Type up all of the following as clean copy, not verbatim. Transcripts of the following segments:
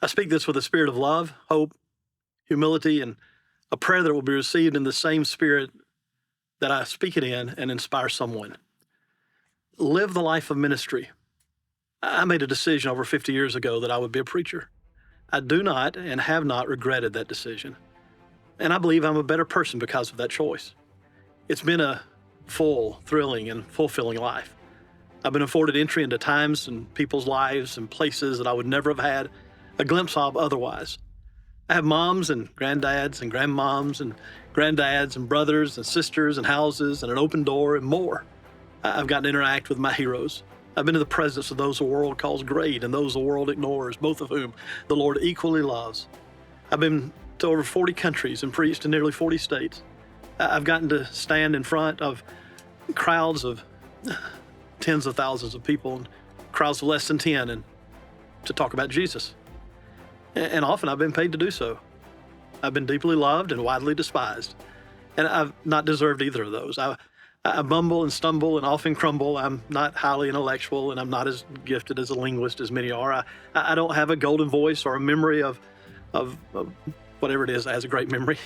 I speak this with a spirit of love, hope, humility, and a prayer that will be received in the same spirit that I speak it in and inspire someone. Live the life of ministry. I made a decision over 50 years ago that I would be a preacher. I do not and have not regretted that decision. And I believe I'm a better person because of that choice. It's been a full, thrilling, and fulfilling life. I've been afforded entry into times and people's lives and places that I would never have had a glimpse of otherwise. I have moms and granddads and grandmoms and granddads and brothers and sisters and houses and an open door and more. I've gotten to interact with my heroes. I've been to the presence of those the world calls great and those the world ignores, both of whom the Lord equally loves. I've been to over 40 countries and preached in nearly 40 states. I've gotten to stand in front of crowds of tens of thousands of people and crowds of less than 10 and to talk about Jesus. And often I've been paid to do so. I've been deeply loved and widely despised. And I've not deserved either of those. I bumble and stumble and often crumble. I'm not highly intellectual and I'm not as gifted as a linguist as many are. I don't have a golden voice or a memory of whatever it is that has a great memory.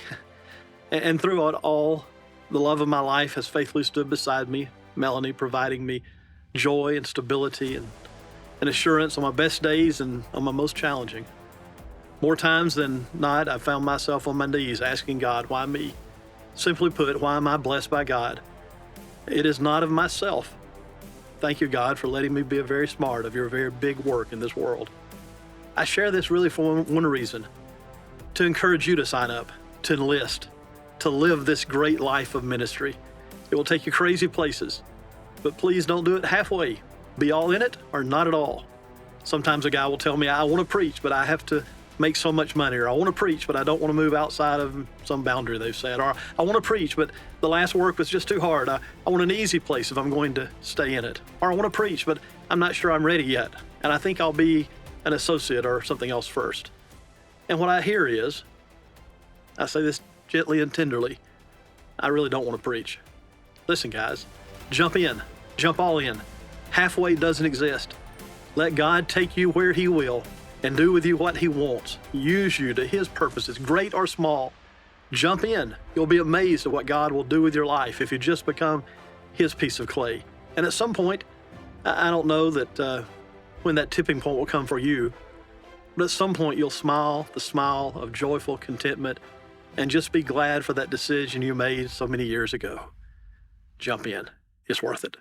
And throughout all, the love of my life has faithfully stood beside me, Melanie, providing me joy and stability and assurance on my best days and on my most challenging. More times than not, I've found myself on my knees asking God, why me? Simply put, why am I blessed by God? It is not of myself. Thank you, God, for letting me be a very smart of your very big work in this world. I share this really for one reason, to encourage you to sign up, to enlist, to live this great life of ministry. It will take you crazy places, but please don't do it halfway. Be all in it or not at all. Sometimes a guy will tell me, I want to preach, but I have to make so much money, or I want to preach, but I don't want to move outside of some boundary they've set, or I want to preach, but the last work was just too hard. I want an easy place if I'm going to stay in it. Or I want to preach, but I'm not sure I'm ready yet, and I think I'll be an associate or something else first. And what I hear is, I say this gently and tenderly, I really don't want to preach. Listen, guys, jump in, jump all in. Halfway doesn't exist. Let God take you where He will and do with you what He wants. Use you to His purposes, great or small. Jump in. You'll be amazed at what God will do with your life if you just become His piece of clay. And at some point, I don't know that when that tipping point will come for you, but at some point you'll smile the smile of joyful contentment and just be glad for that decision you made so many years ago. Jump in. It's worth it.